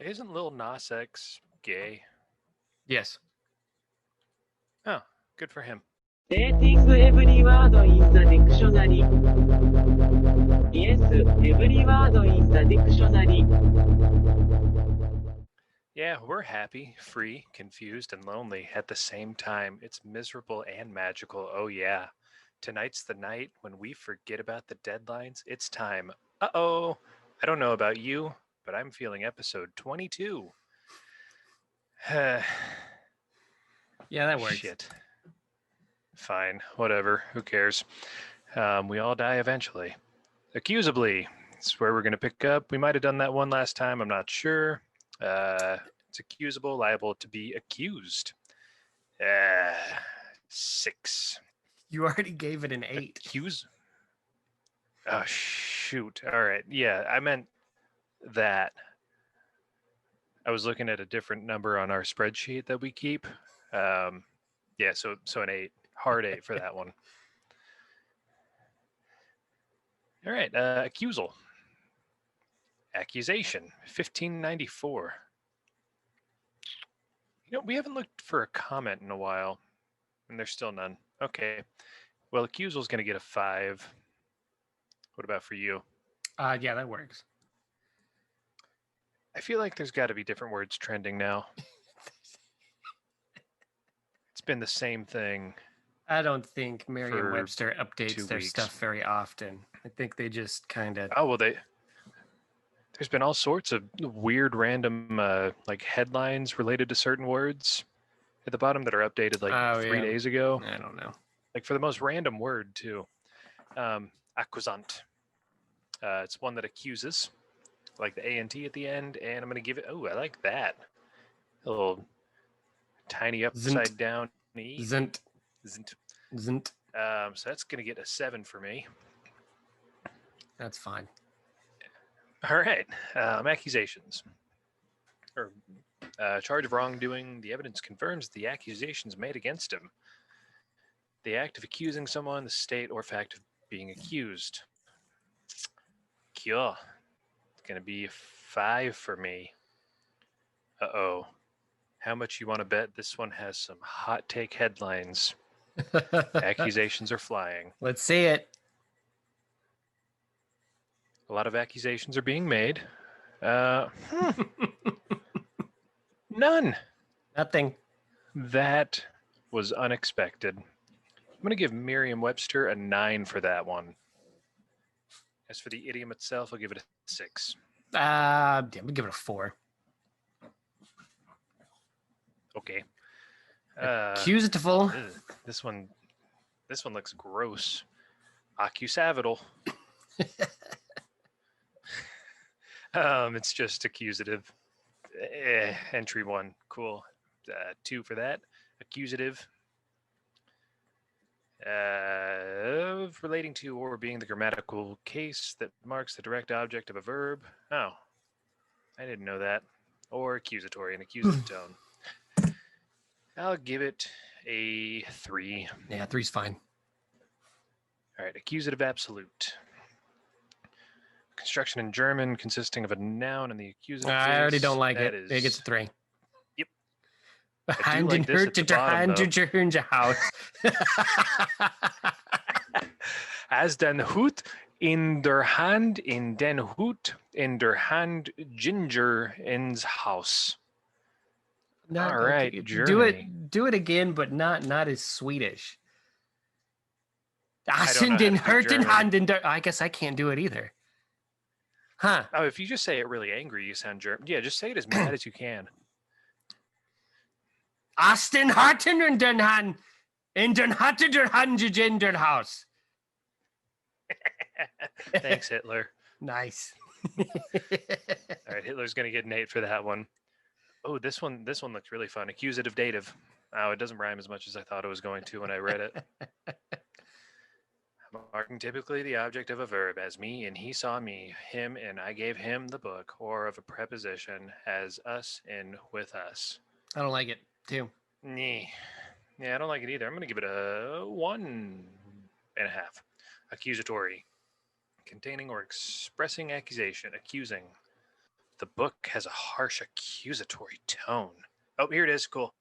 Isn't Lil Nas X gay? Yes. Oh, good for him. Stating every word in the dictionary. Yes, every word in the dictionary. Yeah, we're happy, free, confused, and lonely at the same time. It's miserable and magical. Oh, yeah. Tonight's the night when we forget about the deadlines. It's time. Uh-oh. I don't know about you, but I'm feeling episode 22. Yeah, that works. Shit. Fine, whatever. Who cares? We all die eventually. Accusably. It's where we're going to pick up. We might have done that one last time. I'm not sure. It's accusable, liable to be accused. 6. You already gave it an 8. Accuse? Oh, shoot. All right. Yeah, I meant that. I was looking at a different number on our spreadsheet that we keep. Yeah, so an 8. Hard 8 for that one. All right. Accusal. Accusation. 1594. You know, we haven't looked for a comment in a while, and there's still none. Okay. Well, accusal's going to get a 5. What about for you? Yeah, that works. I feel like there's got to be different words trending now. It's been the same thing. I don't think Merriam-Webster updates their stuff very often. I think they just kind of... Oh, well, there's been all sorts of weird random like headlines related to certain words at the bottom that are updated like 3 days ago. I don't know. Like for the most random word, too. Accusant. It's one that accuses, like the ANT at the end, and I'm going to give it... Oh, I like that. A little tiny upside down E. Zint. So that's going to get a 7 for me. That's fine. All right. Accusations. Or charge of wrongdoing. The evidence confirms the accusations made against him. The act of accusing someone, the state or fact of being accused. Cure. It's going to be a 5 for me. Uh-oh. How much you want to bet this one has some hot take headlines? Accusations are flying. Let's see it. A lot of accusations are being made. None. Nothing. That was unexpected. I'm going to give Merriam-Webster a 9 for that one. As for the idiom itself, I'll give it a 6. I'm going to give it a 4. Okay. Accusable. This one looks gross. Accusavital. It's just accusative. Entry 1. Cool. 2 for that. Accusative. Relating to or being the grammatical case that marks the direct object of a verb. Oh, I didn't know that. Or accusatory, an accusative tone. I'll give it a 3. Yeah, 3's fine. All right, accusative absolute. Construction in German consisting of a noun and the accusative. I already don't like it. It gets a 3. Yep. Hand in hurt to hand to house. As den Hut in der Hand, in den Hut in der Hand, Ginger ins Haus. All right, Germany. Do it again, but not as Swedish. I guess I can't do it either. Huh? Oh, if you just say it really angry, you sound German. Yeah, just say it as mad as you can. Austin Harten in den Hand, in den Hatte der Hand in der Haus. Thanks, Hitler. Nice. All right, Hitler's gonna get an 8 for that one. Oh, this one looks really fun. Accusative dative. Oh, it doesn't rhyme as much as I thought it was going to when I read it. Marking typically the object of a verb as me and he saw me, him and I gave him the book, or of a preposition as us and with us. I don't like it, too. Yeah, I don't like it either. I'm going to give it a 1.5. Accusatory. Containing or expressing accusation. Accusing. The book has a harsh accusatory tone. Oh, here it is. Cool.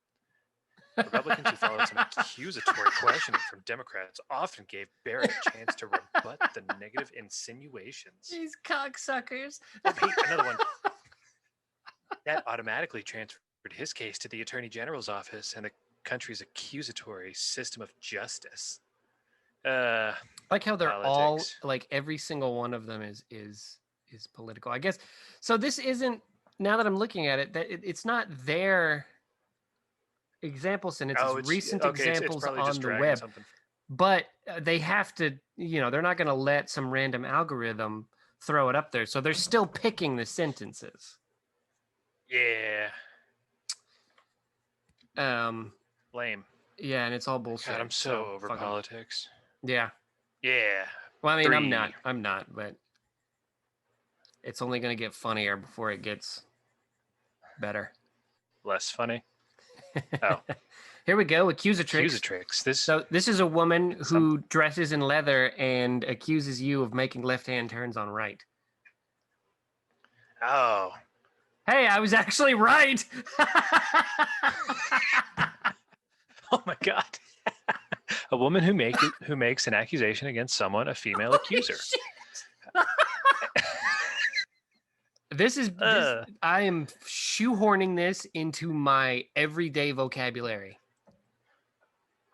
Republicans who followed some accusatory questioning from Democrats often gave Barrett a chance to rebut the negative insinuations. These cocksuckers. Oh, hey, another one. That automatically transferred his case to the Attorney General's office and the country's accusatory system of justice. Like how they're politics. all like every single one of them is political, I guess. So this isn't, now that I'm looking at it, that it's not their example sentence. It's recent examples it's on the web. But they have to, they're not going to let some random algorithm throw it up there. So they're still picking the sentences. Yeah. Lame. Yeah, and it's all bullshit. God, I'm so over politics. Yeah. Yeah. Well, I mean, I'm not, but it's only going to get funnier before it gets better. Less funny. Oh. Here we go. Accusatrix. Accusatrix. This is a woman who dresses in leather and accuses you of making left-hand turns on right. Oh. Hey, I was actually right. Oh my God. A woman who makes an accusation against someone, a female accuser. I am shoehorning this into my everyday vocabulary.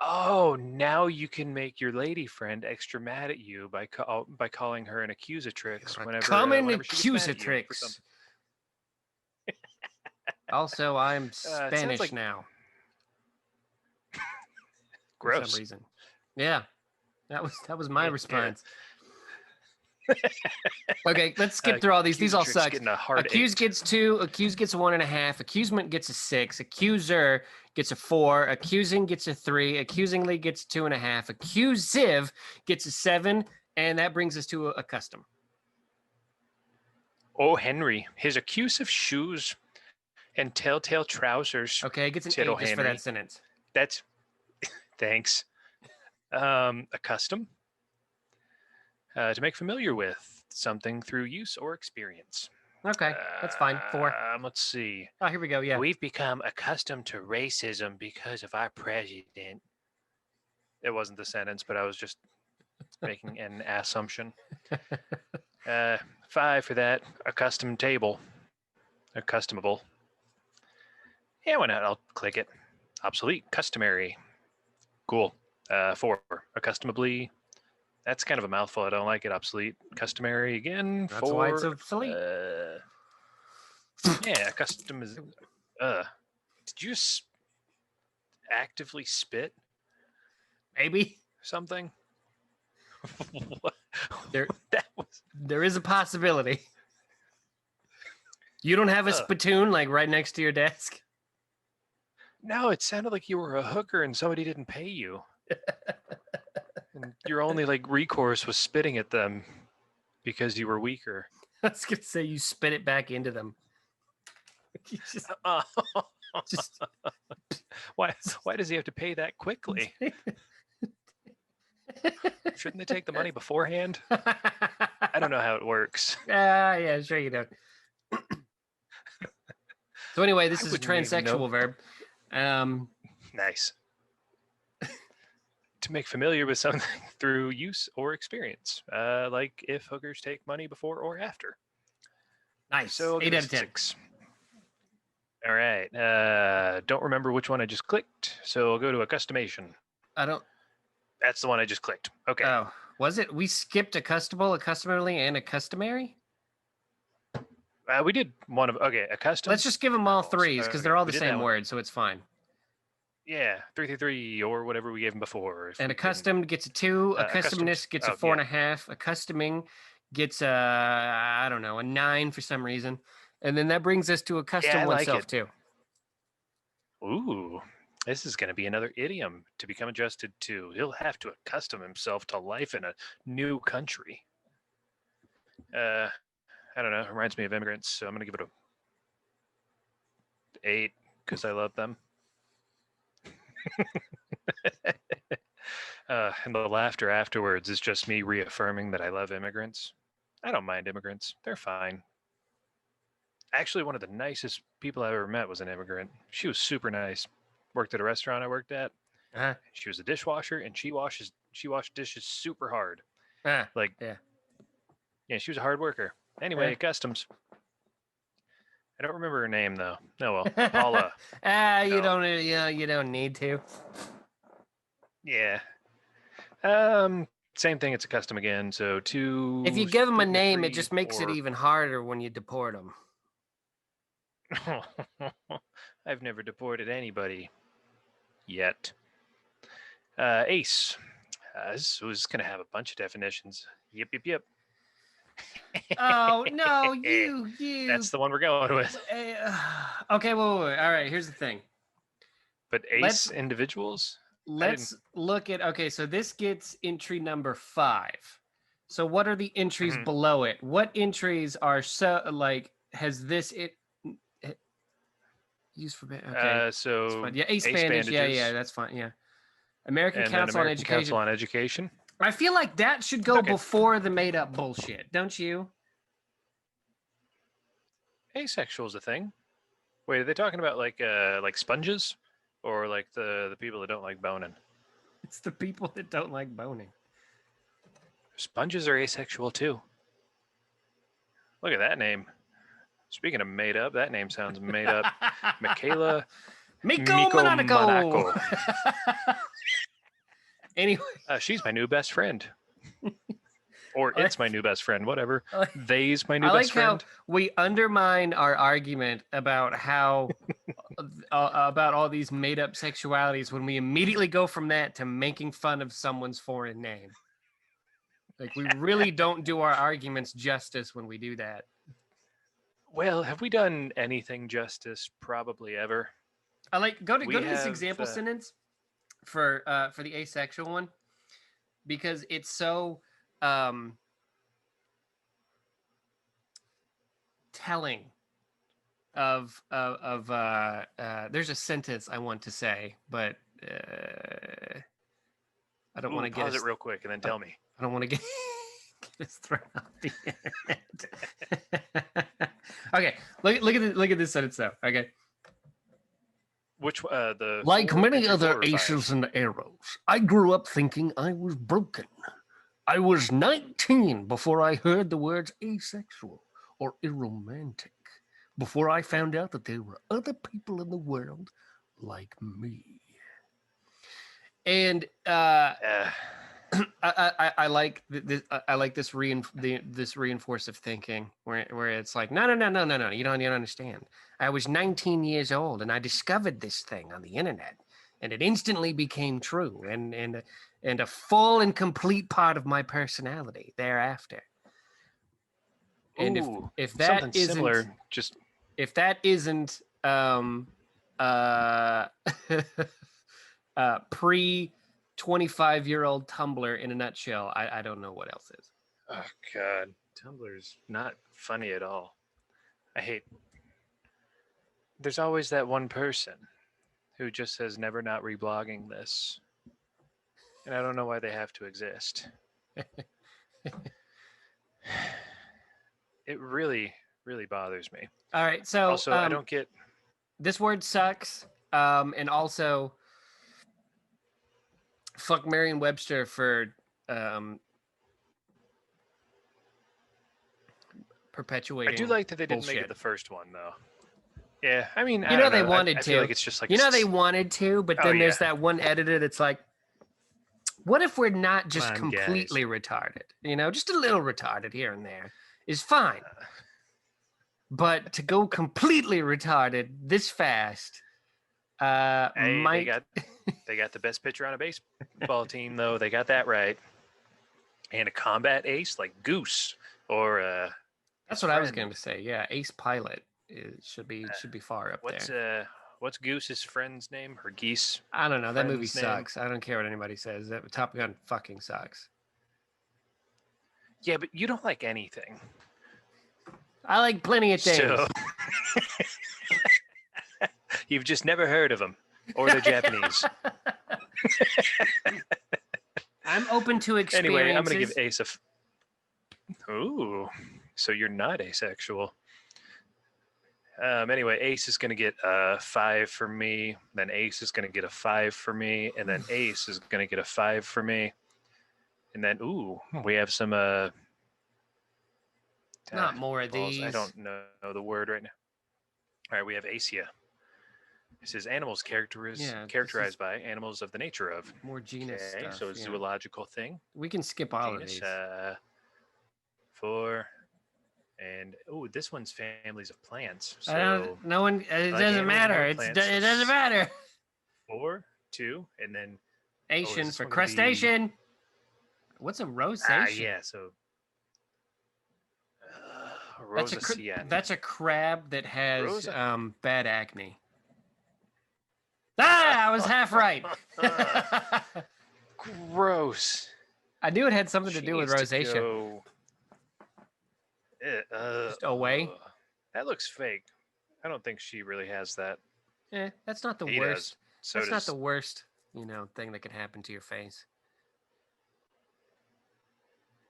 Oh, now you can make your lady friend extra mad at you by calling her an accusatrix whenever accusatrix. Also, I'm Spanish like... now. Gross. For some reason. Yeah, that was my response. Okay, let's skip through all these. These all suck. Accused gets 2. Accused gets 1.5. Accusement gets a 6. Accuser gets a 4. Accusing gets a 3. Accusingly gets 2.5. Accusive gets a 7, and that brings us to a custom. Oh, Henry, his accusive shoes and telltale trousers. Okay, it gets an 8 just for that sentence. That's thanks. A custom. To make familiar with something through use or experience. Okay, that's fine. 4. Let's see. Oh, here we go. Yeah. We've become accustomed to racism because of our president. It wasn't the sentence, but I was just making an assumption. 5 for that. Accustomed table. Accustomable. Yeah, why not? I'll click it. Obsolete. Customary. Cool. 4. Accustomably. That's kind of a mouthful. I don't like it. Obsolete. Customary again. That's why it's obsolete. Yeah, custom is... Did you actively spit? Maybe. Something? There is a possibility. You don't have a spittoon like right next to your desk? No, it sounded like you were a hooker and somebody didn't pay you. And your only recourse was spitting at them because you were weaker. I was gonna say you spit it back into them. Why does he have to pay that quickly? Shouldn't they take the money beforehand? I don't know how it works. Yeah, sure you don't. So anyway, this is a transsexual verb. Nice. To make familiar with something through use or experience, like if hookers take money before or after. Nice. So 8 out of 10. 6. All right. Don't remember which one I just clicked, so I'll go to accustomation. That's the one I just clicked. Okay. Oh, was it? We skipped accustomable, accustomally, and a customary? We did one of... Okay, accustomed. Let's just give them all 3s, because they're all the same word, so it's fine. Yeah, 3 or whatever we gave him before. And accustomed gets a 2. Accustomedness gets a 4.5. Yeah. Accustoming gets a 9 for some reason. And then that brings us to accustom oneself too. Ooh, this is going to be another idiom to become adjusted to. He'll have to accustom himself to life in a new country. I don't know. It reminds me of immigrants, so I'm going to give it a 8 because I love them. And the laughter afterwards is just me reaffirming that I love immigrants. I don't mind immigrants. They're fine. Actually, one of the nicest people I ever met was an immigrant. She was super nice. Worked at a restaurant I worked at. Uh-huh. She was a dishwasher, and she washed dishes super hard. Like, yeah, she was a hard worker. Anyway, customs. I don't remember her name though. Oh well, Paula. You don't. You don't need to. Yeah. Same thing. It's a custom again. So 2. If you give them a name, 3, it just makes it even harder when you deport them. I've never deported anybody yet. Ace. This was going to have a bunch of definitions. Yep. Oh no, you. That's the one we're going with. Okay, wait. All right, here's the thing. But ace individuals? Let's look at. Okay, so this gets entry number 5. So what are the entries below it? What entries are has this used for? Okay, so yeah, ace bandage. Yeah, that's fine. Yeah, American Council on Education. Council on Education. I feel like that should go before the made up bullshit, don't you? Asexual is a thing. Wait, are they talking about like sponges, or like the people that don't like boning? It's the people that don't like boning. Sponges are asexual too. Look at that name. Speaking of made up, that name sounds made up. Michaela Miko Monaco. Anyway, she's my new best friend. Or it's my new best friend, whatever. They's my new best friend. I like how we undermine our argument about how about all these made up sexualities when we immediately go from that to making fun of someone's foreign name. Like, we really don't do our arguments justice when we do that. Well, have we done anything justice? Probably ever. I like go to this example sentence for the asexual one, because it's so telling of there's a sentence I want to say, but I don't want to pause it real quick and then tell me. I don't want to get us thrown off the internet. Okay, look at this sentence though. Okay. Which the like many other aces and arrows, I grew up thinking I was broken. I was 19 before I heard the words asexual or aromantic, before I found out that there were other people in the world like me. And I like this. I like this reinforcive thinking where it's like, no. You don't understand. I was 19 years old and I discovered this thing on the internet, and it instantly became true and a full and complete part of my personality thereafter. And if that isn't similar, if that isn't pre 25-year-old Tumblr in a nutshell, I don't know what else is. Oh God, Tumblr's not funny at all. I hate. There's always that one person who just says never not reblogging this, and I don't know why they have to exist. It really, really bothers me. All right, so also I don't get this word sucks, and also fuck Merriam-Webster for perpetuating. I do like that they didn't make it the first one though. Yeah, I mean, they wanted to. I feel like it's just like they wanted to, but then there's that one editor that's like, what if we're not just completely retarded? Just a little retarded here and there is fine. But to go completely retarded this fast, they got the best pitcher on a baseball team though. They got that right. And a combat ace like Goose or that's what I was going to say. Yeah, Ace Pilot should be far up there. What's Goose's friend's name? Or Geese? I don't know. That movie sucks. I don't care what anybody says. That Top Gun fucking sucks. Yeah, but you don't like anything. I like plenty of things. So... You've just never heard of them, or they're Japanese. I'm open to experiences. Anyway, I'm going to give Ace a... Ooh, so you're not asexual. Anyway, ace is going to get a 5 for me. Then ace is going to get a 5 for me. And then ace is going to get a 5 for me. And then, ooh, we have some... Not more of balls. these. I don't know the word right now. All right, we have acia. This is animals characterized by animals of the nature of. More genus stuff. So a zoological thing. We can skip all of these. 4. And this one's families of plants. So no one. It doesn't matter. It doesn't matter. 4, 2, and then Asian for crustacean. What's a rosacea? Yeah. So rosacea. That's a crab that has bad acne. I was half right. Gross. I knew it had something to do with rosacea. Just away. That looks fake. I don't think she really has that. That's not the worst. That's not the worst, thing that could happen to your face.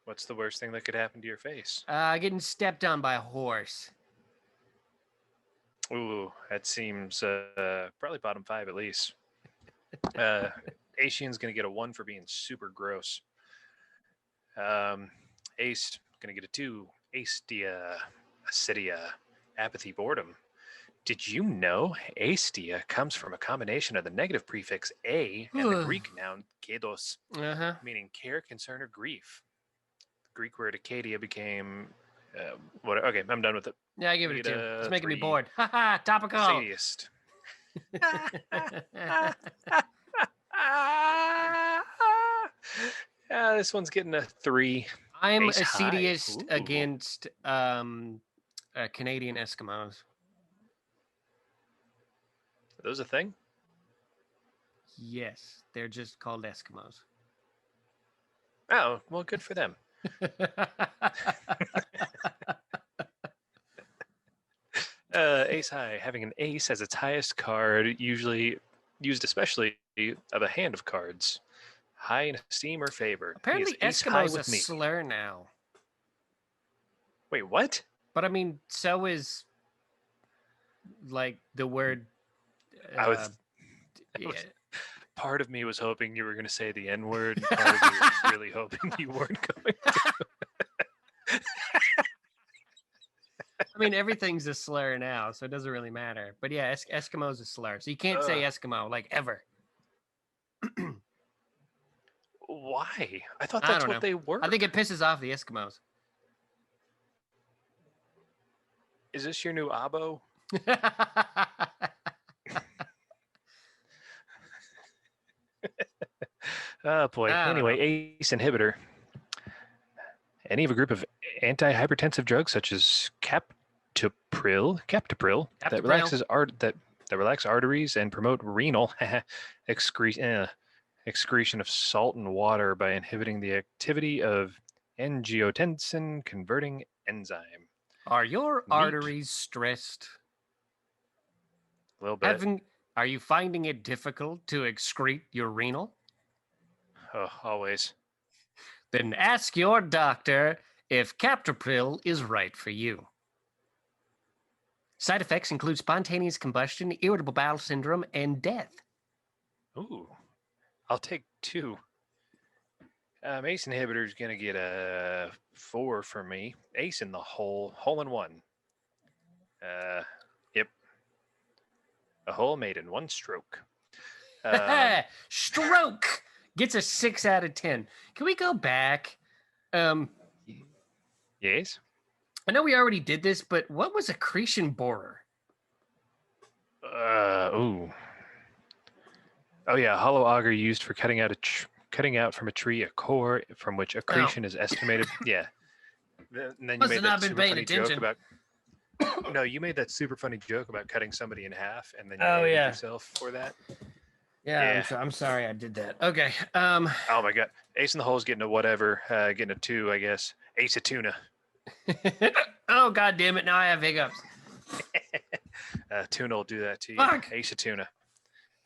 What's the worst thing that could happen to your face? Getting stepped on by a horse. Ooh, that seems probably bottom 5 at least. Asian's gonna get a 1 for being super gross. Ace gonna get a 2. Aestia, acidia, apathy, boredom. Did you know aestia comes from a combination of the negative prefix a and the Greek noun kaidos, meaning care, concern, or grief? The Greek word acadia became what? Okay, I'm done with it. Yeah, I give it a 2. It's making me bored. Haha, topical. Sadist. This one's getting a 3. I'm assiduous against Canadian Eskimos. Are those a thing? Yes, they're just called Eskimos. Oh, well, good for them. Ace high, having an ace as its highest card, usually used especially of a hand of cards. High in esteem or favor. Apparently Eskimo's a slur now. Wait, what? But I mean, so is like the word. Part of me was hoping you were going to say the N word. Part of me was really hoping you weren't going to. I mean, everything's a slur now, so it doesn't really matter. But yeah, Eskimo's a slur, so you can't say Eskimo like ever. Why? I thought that's what they were. I think it pisses off the Eskimos. Is this your new abo? Oh boy. Anyway, ACE inhibitor. Any of a group of antihypertensive drugs such as captopril that relax arteries and promote renal excretion of salt and water by inhibiting the activity of angiotensin converting enzyme. Are your arteries stressed? A little bit. Are you finding it difficult to excrete your renal? Oh, always. Then ask your doctor if captopril is right for you. Side effects include spontaneous combustion, irritable bowel syndrome, and death. Ooh, I'll take 2. ACE inhibitor is going to get a 4 for me. Ace in the hole in one. Yep. A hole made in one stroke. Stroke gets a 6 out of 10. Can we go back? Yes. I know we already did this, but what was accretion borer? Oh yeah, hollow auger used for cutting out from a tree a core from which accretion is estimated. Yeah. And then you made that super funny joke about. No, you made that super funny joke about cutting somebody in half, and then you hated yourself for that. Yeah. I'm sorry I did that. Okay. Oh my god, Ace in the Hole's getting a whatever, getting a 2, I guess. Ace of tuna. Oh god damn it! Now I have hiccups. Tuna will do that to you. Fuck. Ace of tuna.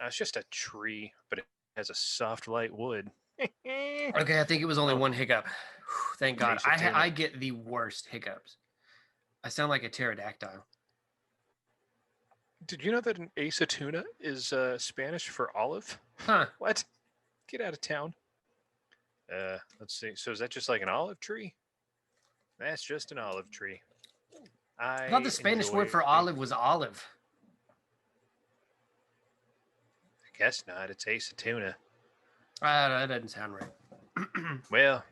It's just a tree, but it has a soft, light wood. Okay, I think it was only one hiccup. Thank God. I get the worst hiccups. I sound like a pterodactyl. Did you know that an acetuna is Spanish for olive? Huh. What? Get out of town. Let's see. So is that just like an olive tree? That's just an olive tree. I thought the Spanish word for olive was olive. I guess not. It's acetuna. That doesn't sound right. Well,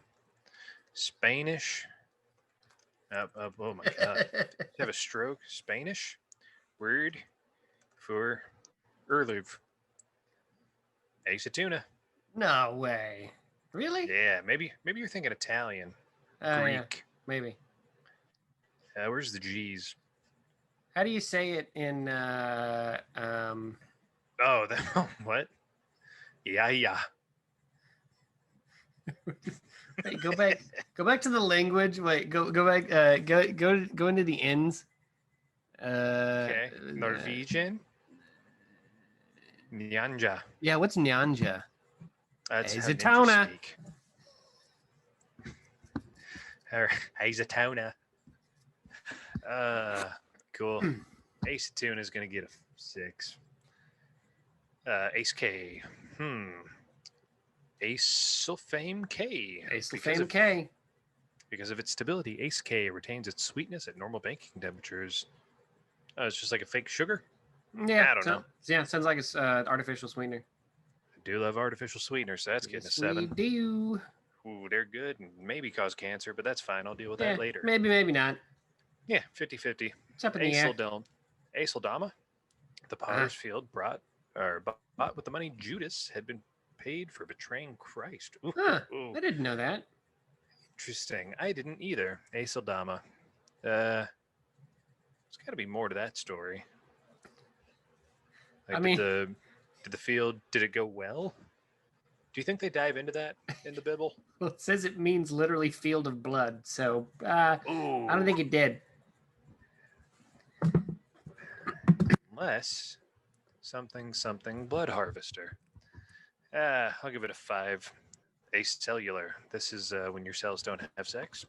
Spanish. Oh my God. Did you have a stroke? Spanish word for olive. Acetuna. No way. Really? Yeah, maybe you're thinking Italian. Greek. Yeah, maybe. Where's the G's? How do you say it in Oh, what? Yeah. Wait, go back to the language. Wait, go back. Go into the ends. Okay. Norwegian. Nyanja. Yeah, what's nyanja? That's Azatona. Azatona. Cool. Acetuna is gonna get a 6. Ace K. Acesulfame K. Acesulfame K. Because of its stability, Ace K retains its sweetness at normal baking temperatures. Oh, it's just like a fake sugar? Yeah, I don't know. Yeah, sounds like it's artificial sweetener. I do love artificial sweeteners, so that's getting a 7. We do. Ooh, they're good and maybe cause cancer, but that's fine. I'll deal with that later. Maybe not. Yeah, 50-50. It's up in the air. Aceldama, the potter's field bought with the money Judas had been paid for betraying Christ. Ooh, I didn't know that. Interesting. I didn't either. Aceldama. There's got to be more to that story. Like, did the field, did it go well? Do you think they dive into that in the Bible? Well, it says it means literally field of blood, so I don't think it did. Unless something blood harvester. I'll give it a 5. Acellular. This is when your cells don't have sex.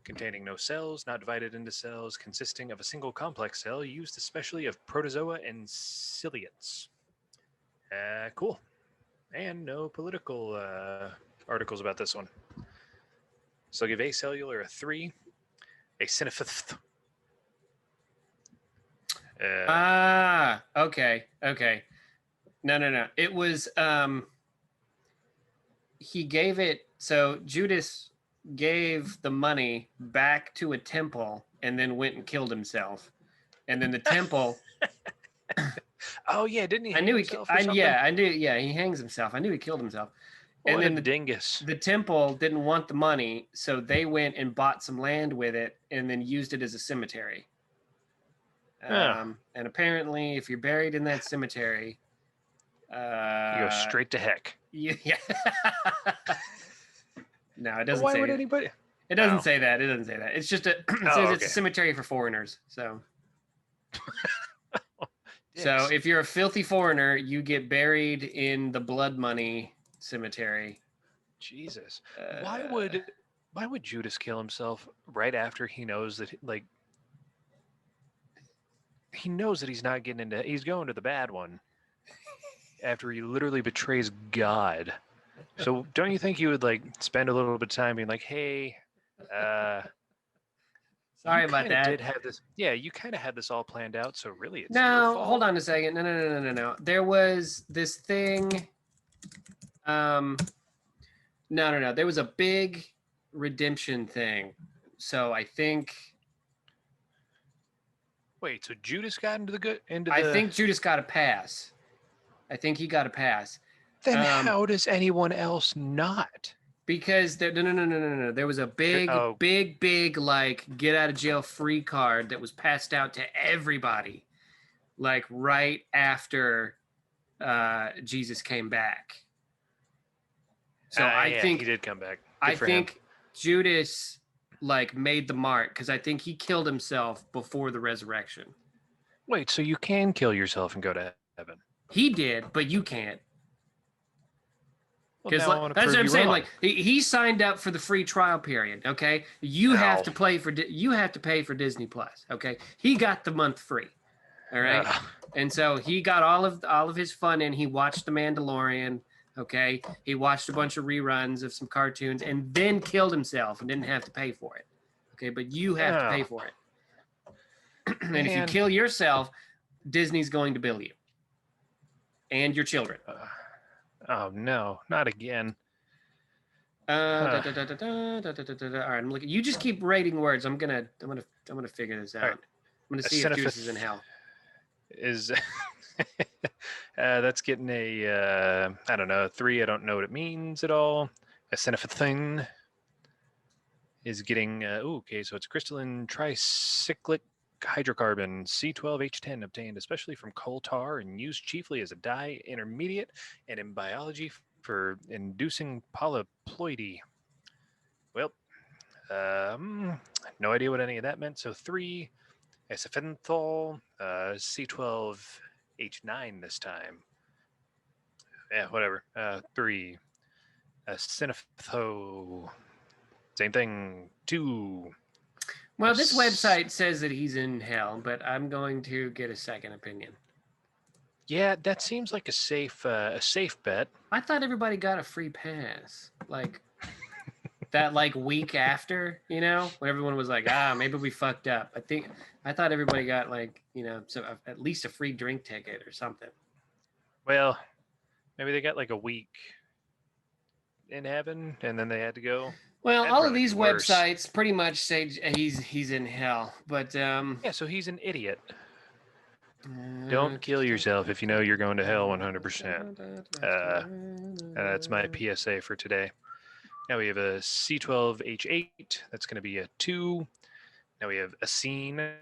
Containing no cells, not divided into cells, consisting of a single complex cell used especially of protozoa and ciliates. Cool. And no political articles about this one. So I'll give acellular a 3. Acineph. Okay. No. It was he gave it, so Judas gave the money back to a temple and then went and killed himself. And then the temple Oh yeah, didn't he? I knew he hangs himself. I knew he killed himself. What and then the dingus. The temple didn't want the money, so they went and bought some land with it and then used it as a cemetery. And apparently, if you're buried in that cemetery, you go straight to heck. Yeah. No, it doesn't. Why would anybody? It doesn't say that. It doesn't say that. It's just it's a cemetery for foreigners. So. So if you're a filthy foreigner, you get buried in the blood money cemetery. Jesus. Why would Judas kill himself right after he knows that he knows that he's not getting into, he's going to the bad one after he literally betrays God. So don't you think you would spend a little bit of time being like, hey, sorry about that. Did have this, you kind of had this all planned out. So really, it's no. Hold on a second. No. There was this thing. No. There was a big redemption thing. So I think. Wait. So Judas got into the good. I think Judas got a pass. I think he got a pass. Then how does anyone else not? Because no. There was a big get out of jail free card that was passed out to everybody, right after Jesus came back. So I think he did come back. I think Judas made the mark because I think he killed himself before the resurrection. Wait, so you can kill yourself and go to heaven? He did, but you can't. Because well, that's what I'm saying. He signed up for the free trial period. Okay, you have to pay for Disney Plus. Okay, he got the month free. All right. And so he got all of his fun in. He watched The Mandalorian. Okay. He watched a bunch of reruns of some cartoons and then killed himself and didn't have to pay for it. Okay. But you have to pay for it. And if you kill yourself, Disney's going to bill you and your children. Oh no, not again. All right, I'm looking. You just keep rating words. I'm gonna figure this out. Right. I'm gonna see if Juice is in hell. Is that's getting a I don't know, 3. I don't know what it means at all. A thing is getting okay, so it's crystalline tricyclic hydrocarbon C12H10 obtained especially from coal tar and used chiefly as a dye intermediate and in biology for inducing polyploidy. Well, no idea what any of that meant. So 3, acethenthol, C12H9 this time. Yeah, whatever. 3, cinepho, same thing. 2. Well, this website says that he's in hell, but I'm going to get a second opinion. Yeah, that seems like a safe bet. I thought everybody got a free pass, like that, like week after, when everyone was like, maybe we fucked up. I thought everybody got so at least a free drink ticket or something. Well, maybe they got like a week in heaven and then they had to go. Well, all of these websites pretty much say he's in hell, but yeah, so he's an idiot. Don't kill yourself if you know you're going to hell 100%. That's my PSA for today. Now we have a C12H8. That's going to be a 2. Now we have acene.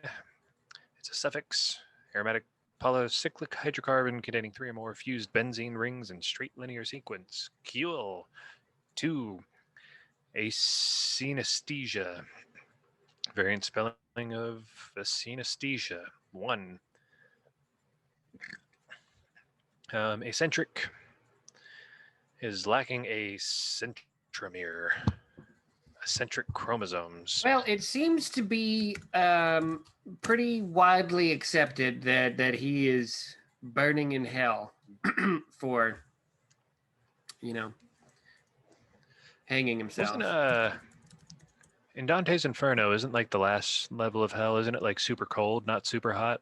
It's a suffix. Aromatic polycyclic hydrocarbon containing 3 or more fused benzene rings in straight linear sequence. Cool. 2. Acenesthesia. Variant spelling of acenesthesia. 1. Eccentric is lacking a centromere. Eccentric chromosomes. Well, it seems to be pretty widely accepted that he is burning in hell for, hanging himself. In Dante's Inferno, isn't like the last level of hell, isn't it like super cold, not super hot?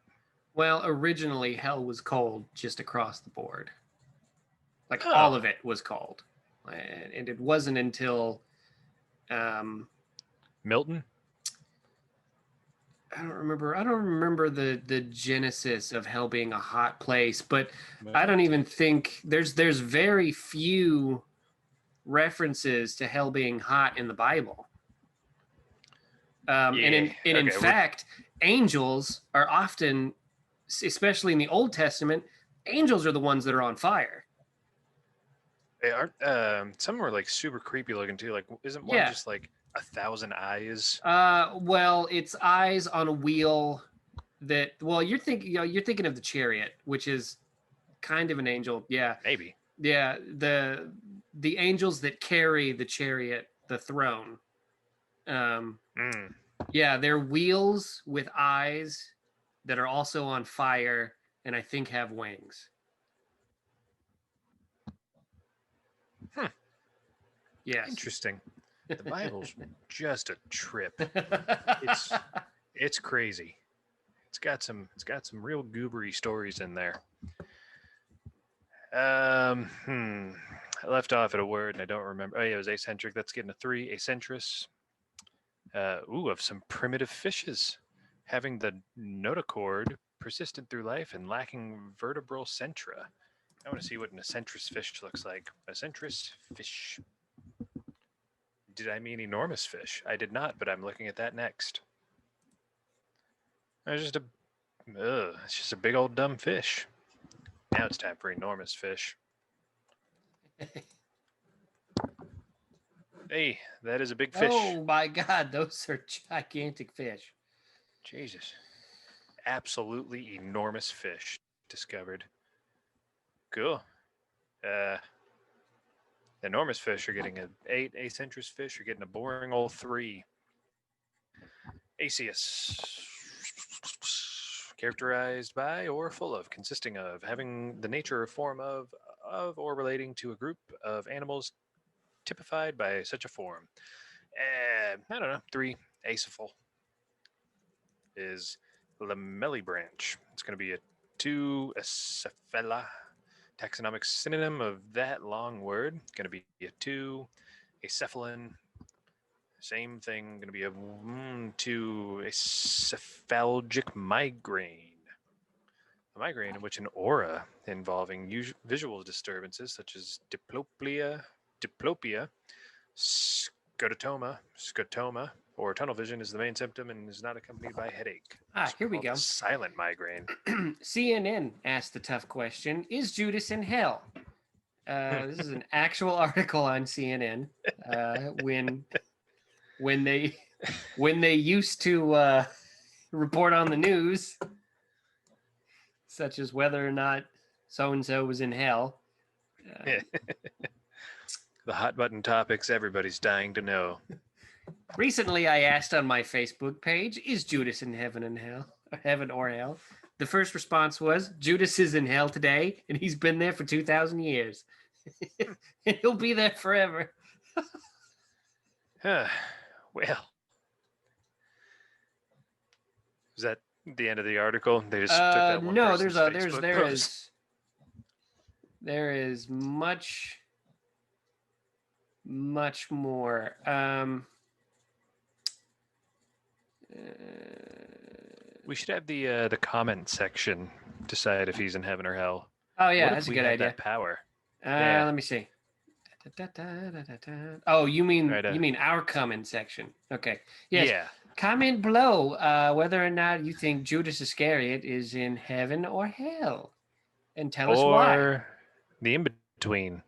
Well, originally hell was cold just across the board. Like all of it was cold. And it wasn't until Milton? I don't remember the genesis of hell being a hot place, but I don't even think there's very few references to hell being hot in the Bible. In fact, angels are often, especially in the Old Testament, angels are the ones that are on fire. They aren't. Some were like super creepy looking too. Like, isn't one just like 1,000 eyes? Well, it's eyes on a wheel. You're thinking of the chariot, which is kind of an angel. Yeah, maybe. Yeah, the angels that carry the chariot, the throne. Yeah, they're wheels with eyes that are also on fire, and I think have wings. Yes. Interesting. The Bible's just a trip. It's crazy. It's got some real goobery stories in there. I left off at a word and I don't remember. Oh yeah, it was eccentric. That's getting a 3. Eccentrous. Of some primitive fishes having the notochord persisted through life and lacking vertebral centra. I want to see what an eccentrous fish looks like. Eccentrous fish. Did I mean enormous fish? I did not, but I'm looking at that next. It's just a big old dumb fish. Now it's time for enormous fish. Hey, that is a big fish. Oh my God, those are gigantic fish. Jesus. Absolutely enormous fish discovered. Cool. Enormous fish are getting an 8. Eccentrous fish are getting a boring old 3. Aceus. characterized by or full of, consisting of, having the nature or form of or relating to a group of animals typified by such a form. I don't know. 3, acephal is lamellibranch. It's going to be a 2, acephela. Taxonomic synonym of that long word. Going to be a 2, acephalin. Same thing. Going to be a 2, acephalgic migraine. A migraine in which an aura involving visual disturbances such as diplopia, scotoma, or tunnel vision is the main symptom and is not accompanied by headache. Here we go. Silent migraine. CNN asked the tough question: is Judas in hell? This is an actual article on CNN. When they used to report on the news, such as whether or not so and so was in hell. The hot button topics everybody's dying to know. Recently, I asked on my Facebook page, is Judas in heaven or hell? The first response was, Judas is in hell today, and he's been there for 2,000 years. And he'll be there forever. Well, is that the end of the article? They just took that one no, person's Facebook post. there is much more. We should have the comment section decide if he's in heaven or hell. Oh yeah, what that's if a we good had idea. That power. Let me see. Oh, you mean our comment section? Okay. Yes. Yeah. Comment below whether or not you think Judas Iscariot is in heaven or hell, and tell us why. Or the in between.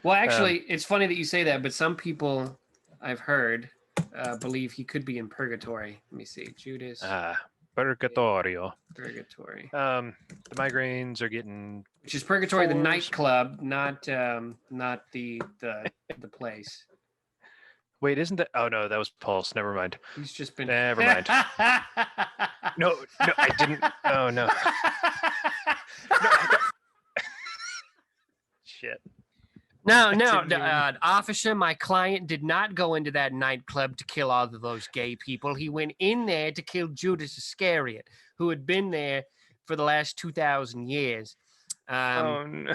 Well, actually, it's funny that you say that, but some people I've heard believe he could be in purgatory. Let me see, Judas. Purgatorio. Purgatory. The migraines are getting. Which is Purgatory, the nightclub, not the place. Wait, isn't that? Oh no, that was Pulse. Never mind. He's just been. Never mind. No, I didn't. Oh no. Shit. No, officer, my client did not go into that nightclub to kill all of those gay people. He went in there to kill Judas Iscariot, who had been there for the last 2,000 years. Oh no.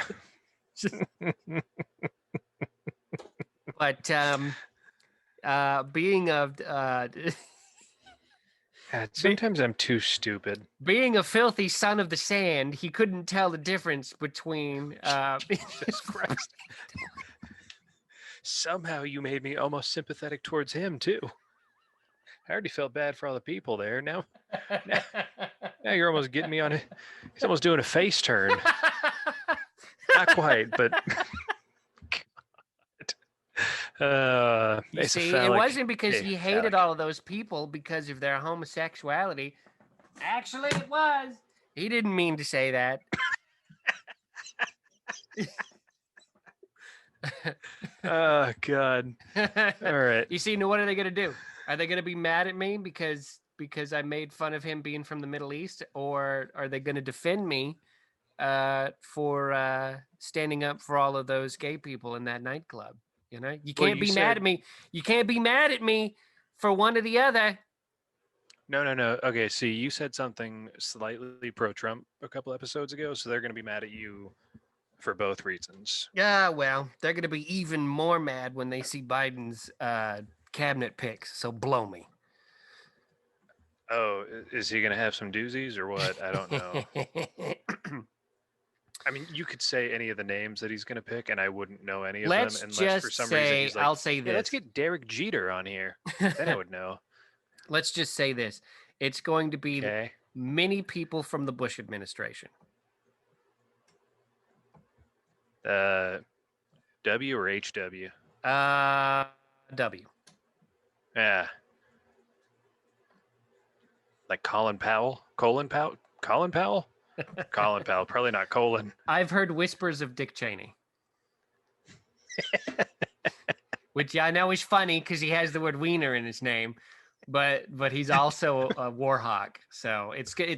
But being of sometimes I'm too stupid. Being a filthy son of the sand, he couldn't tell the difference between Jesus Christ. Somehow you made me almost sympathetic towards him too. I already felt bad for all the people there. Now you're almost getting me on it. He's almost doing a face turn. Not quite, but you see, it wasn't because he hated all of those people because of their homosexuality. Actually, it was. He didn't mean to say that. Oh, God. All right. You see, now what are they going to do? Are they going to be mad at me because I made fun of him being from the Middle East? Or are they going to defend me for standing up for all of those gay people in that nightclub? You know, you can't be mad at me. You can't be mad at me for one or the other. No. Okay, see, you said something slightly pro-Trump a couple episodes ago, so they're going to be mad at you for both reasons. Yeah, well, they're going to be even more mad when they see Biden's cabinet picks, so blow me. Oh, is he going to have some doozies or what? I don't know. I mean, you could say any of the names that he's going to pick, and I wouldn't know any of them unless for some reason he's like, I'll say this. Let's get Derek Jeter on here. Then I would know. Let's just say this. It's going to be many people from the Bush administration. W or HW? W. Yeah. Like Colin Powell? Colin Powell? Colin Powell, probably not Colin. I've heard whispers of Dick Cheney. Which I know is funny because he has the word wiener in his name. but he's also a war hawk. So it's gonna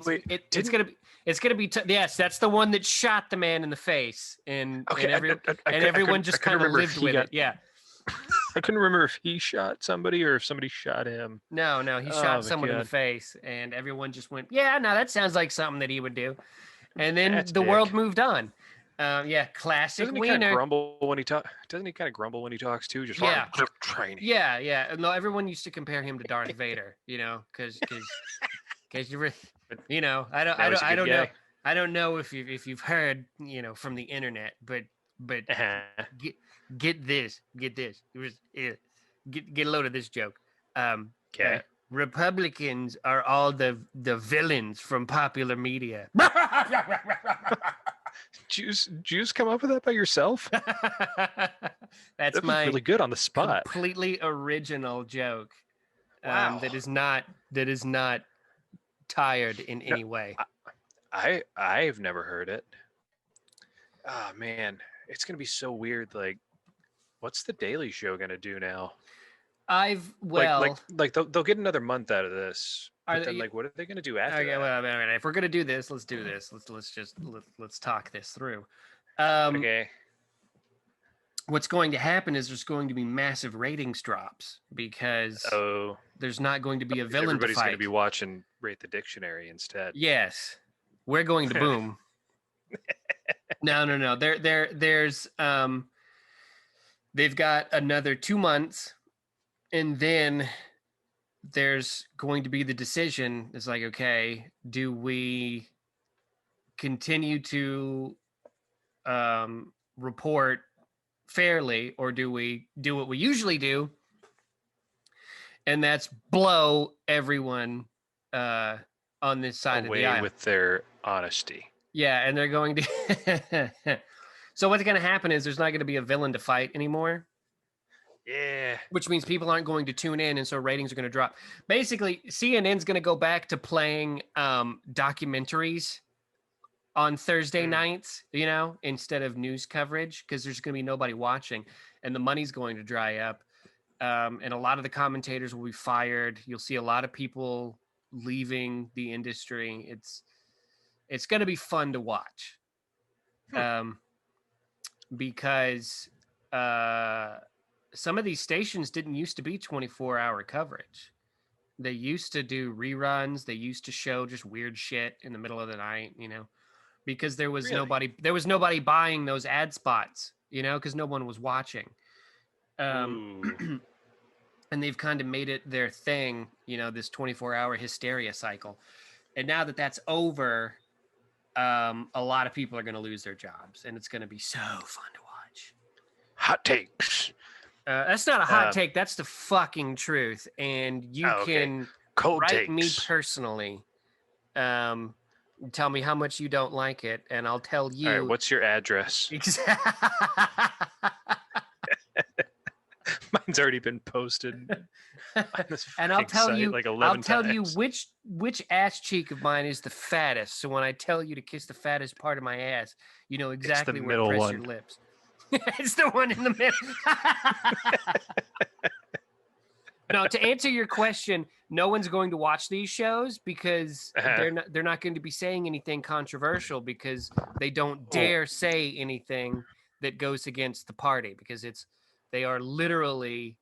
be yes, that's the one that shot the man in the face, and everyone just kind of lived with it. Yeah. I couldn't remember if he shot somebody or if somebody shot him. No, he shot someone in the face, and everyone just went, "Yeah, no, that sounds like something that he would do." And then the world moved on. Classic Doesn't he wiener. Kind of grumble when he Doesn't he kind of grumble when he talks too? Just training. Yeah. No, everyone used to compare him to Darth Vader, because I don't know if you've heard, from the internet, but get this. It was get a load of this joke. Okay. Republicans are all the villains from popular media. Jews come up with that by yourself? That's my really good on the spot. Completely original joke. Wow. That is not tired in any way. I've never heard it. Oh man, it's gonna be so weird. Like, what's the Daily Show gonna do now? Like they'll get another month out of this. But then, what are they gonna do after that? Well, if we're gonna do this, let's do this. Let's talk this through. Okay. What's going to happen is there's going to be massive ratings drops because there's not going to be a villain to fight. Everybody's going to be watching Rate the Dictionary instead. Yes, we're going to boom. No. There's they've got another 2 months, and then there's going to be the decision. It's like, okay, do we continue to report fairly, or do we do what we usually do, and that's blow everyone on this side away of the aisle with their honesty? Yeah, and they're going to so what's going to happen is there's not going to be a villain to fight anymore. Yeah. Which means people aren't going to tune in, and so ratings are going to drop. Basically, CNN's going to go back to playing documentaries on Thursday nights, instead of news coverage, because there's going to be nobody watching, and the money's going to dry up. And a lot of the commentators will be fired. You'll see a lot of people leaving the industry. It's going to be fun to watch, because some of these stations didn't used to be 24-hour coverage. They used to do reruns. They used to show just weird shit in the middle of the night, because there was nobody buying those ad spots, because no one was watching. And they've kind of made it their thing, this 24-hour hysteria cycle. And now that that's over, a lot of people are going to lose their jobs, and it's going to be so fun to watch. Hot takes. That's not a hot take. That's the fucking truth. And you can write me personally. Tell me how much you don't like it, and I'll tell you. All right, what's your address? Mine's already been posted. And I'll tell you, like 11 I'll tell times. you which ass cheek of mine is the fattest. So when I tell you to kiss the fattest part of my ass, you know exactly where to press your lips. It's the one in the middle. No, to answer your question, no one's going to watch these shows because they're not going to be saying anything controversial, because they don't dare say anything that goes against the party, because they are literally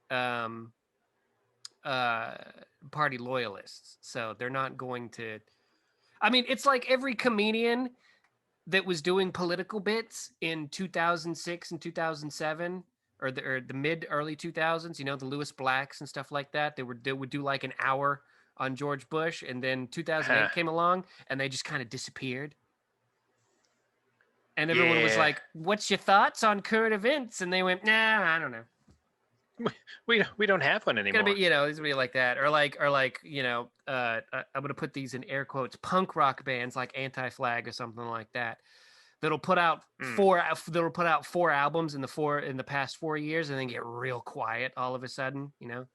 party loyalists. So they're not going to. I mean, it's like every comedian that was doing political bits in 2006 and 2007. Or the mid early 2000s, the Lewis Blacks and stuff like that. They would do like an hour on George Bush, and then 2008 came along, and they just kind of disappeared. And everyone was like, "What's your thoughts on current events?" And they went, "Nah, I don't know. We don't have one anymore." It's gonna be like that, or like I'm gonna put these in air quotes, punk rock bands like Anti-Flag or something like that. That'll put out four albums in the past 4 years, and then get real quiet all of a sudden. No.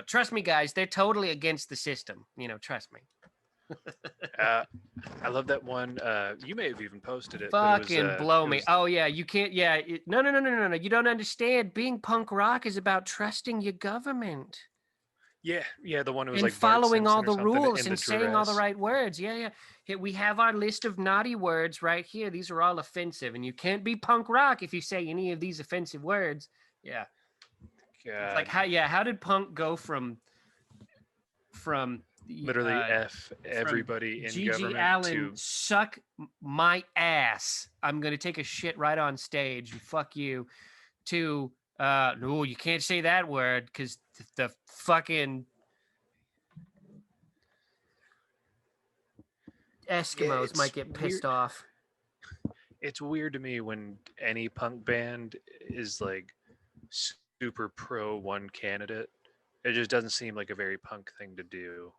Trust me, guys. They're totally against the system. Trust me. I love that one. You may have even posted it, Fucking but blow me. Oh yeah, you can't. Yeah, no. You don't understand. Being punk rock is about trusting your government. Yeah, the one who was and like Bart following all Simpson or the something rules in the and saying all the dress. right words. Yeah. Here, we have our list of naughty words right here. These are all offensive, and you can't be punk rock if you say any of these offensive words. Yeah. God. It's like how did punk go from literally F everybody in Gigi government Allen to suck my ass, I'm gonna take a shit right on stage and fuck you, to no, you can't say that word because the fucking Eskimos might get pissed off. It's weird to me when any punk band is like super pro one candidate. It just doesn't seem like a very punk thing to do.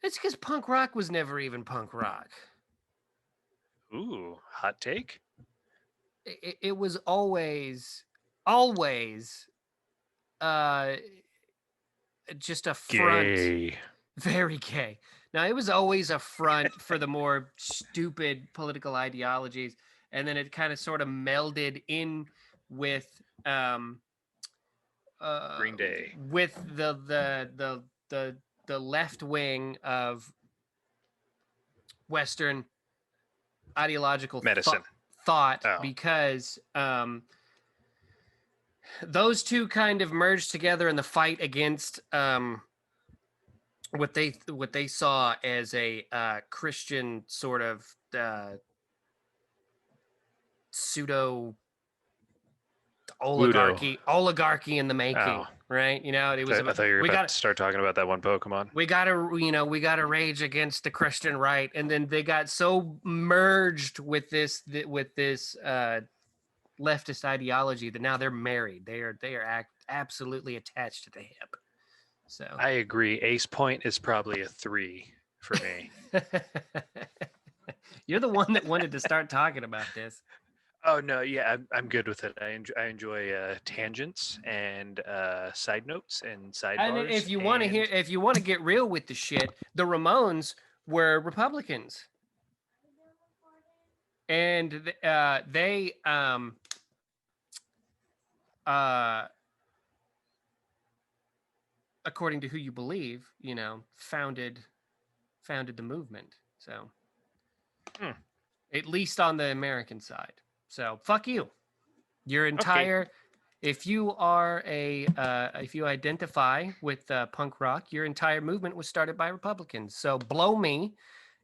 It's because punk rock was never even punk rock. Ooh, hot take? It was always just a front. Gay. Very gay. Now, it was always a front for the more stupid political ideologies, and then it kind of sort of melded in with Green Day, with the left wing of Western ideological medicine thought, because those two kind of merged together in the fight against what they saw as a Christian sort of pseudo oligarchy in the making. Right? You know, it was. I thought you were about to start talking about that one Pokemon. We gotta rage against the Christian right, and then they got so merged with this leftist ideology that now they're married. They are absolutely attached to the hip. So I agree. Ace Point is probably a 3 for me. You're the one that wanted to start talking about this. Oh no, yeah, I'm good with it. I enjoy tangents and side notes and sidebars. And if you want to get real with the shit, the Ramones were Republicans, and they according to who you believe, founded the movement. So at least on the American side. So fuck you. Your entire if you are if you identify with punk rock, your entire movement was started by Republicans. So blow me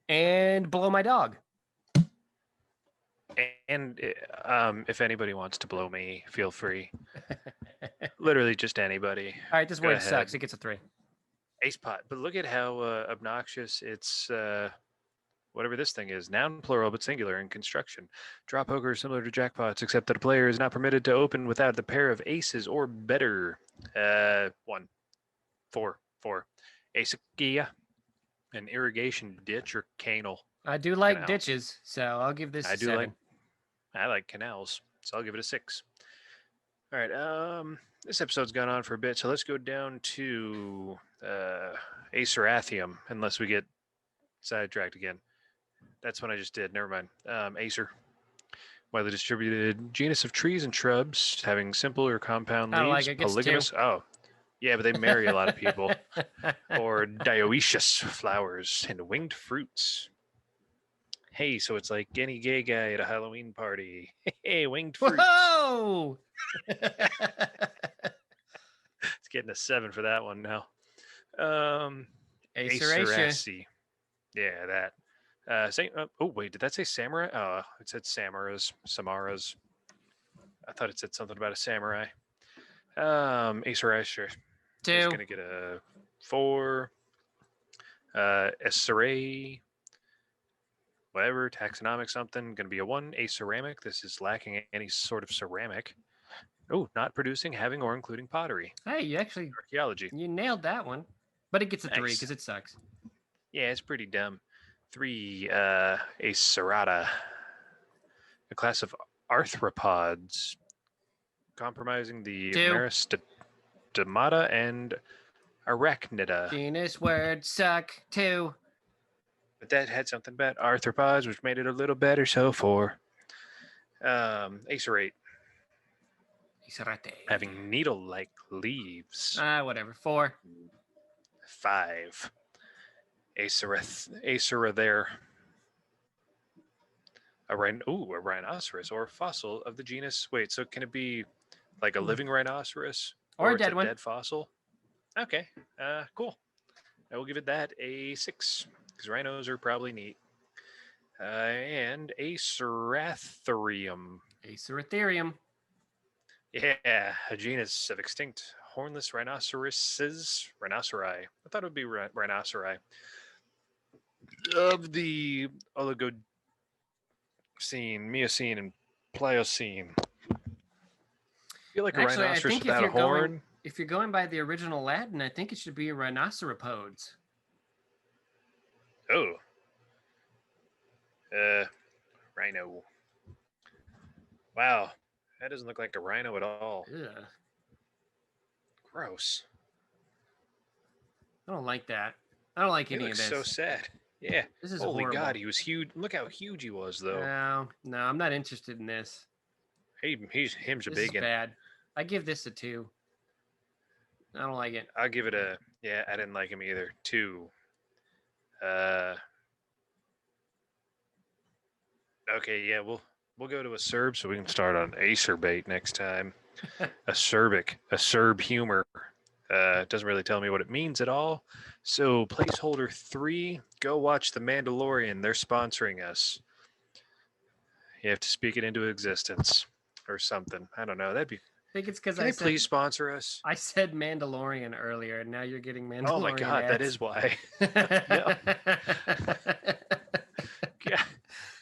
and blow my dog. And if anybody wants to blow me, feel free. Literally just anybody. All right, this word sucks. It gets a 3. Ace Pot. But look at how obnoxious it's whatever this thing is. Noun plural but singular in construction. Draw poker is similar to jackpots, except that a player is not permitted to open without the pair of aces or better. 1. 4. Acekia. An irrigation ditch or canal. I do like canal. Ditches, so I'll give this a 7. I like canals, so I'll give it a 6. All right, this episode's gone on for a bit, so let's go down to Acerathium, unless we get sidetracked again. That's what I just did. Never mind. Acer. Widely distributed genus of trees and shrubs having simple or compound leaves. Polygamous. Oh, yeah, but they marry a lot of people. Or dioecious flowers and winged fruits. Hey, so it's like any gay guy at a Halloween party. Hey, winged fruits. Whoa! It's getting a 7 for that one now. Aceraceae. Yeah, that. Oh, wait, did that say samurai? Oh, it said samaras. I thought it said something about a samurai. Aceraceae. 2. Is going to get a 4. Acerae. Whatever, taxonomic something, going to be a 1. Aceramic. This is lacking any sort of ceramic. Oh, not producing, having, or including pottery. Hey, you actually... Archaeology. You nailed that one. But it gets a 3 because it sucks. Yeah, it's pretty dumb. 3, Acerata. A class of arthropods comprising the Meristomata and Arachnida. Genus word suck. 2. But that had something about arthropods, which made it a little better. So 4. Acerate. Having needle-like leaves. Whatever. 4. 5. Acera there. A rhinoceros or a fossil of the genus. Wait, so can it be like a living rhinoceros or a it's dead one? Dead fossil? Okay, cool. I will give it that a 6 because rhinos are probably neat. And Aceratherium. Aceratherium. Yeah, a genus of extinct hornless rhinoceri. I thought it would be rhinoceri. Of the Oligocene, Miocene, and Pliocene. I feel like a rhinoceros without a horn. If you're going by the original Latin, I think it should be a rhinoceropods. Oh. Rhino. Wow. That doesn't look like a rhino at all. Yeah. Gross. I don't like that. I don't like any of this. So sad. Yeah. This is Holy horrible. God, he was huge. Look how huge he was, though. No, I'm not interested in this. Him's a this big is bad. I give this a 2. I don't like it. I'll give it a I didn't like him either. 2. Okay, yeah, we'll go to acerb so we can start on acerbate next time. Acerb humor. Doesn't really tell me what it means at all. So placeholder 3, go watch The Mandalorian. They're sponsoring us. You have to speak it into existence or something. I don't know. That'd be. I think it's because Can they please sponsor us? I said Mandalorian earlier, and now you're getting Mandalorian. Oh my God, ads. That is why. No. Yeah.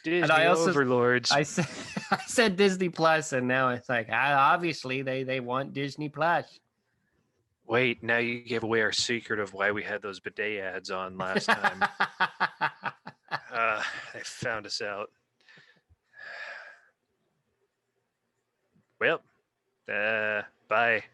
Disney and I also, overlords. I said Disney Plus, and now it's like obviously they want Disney Plus. Wait, now you gave away our secret of why we had those bidet ads on last time. They found us out. Well, bye.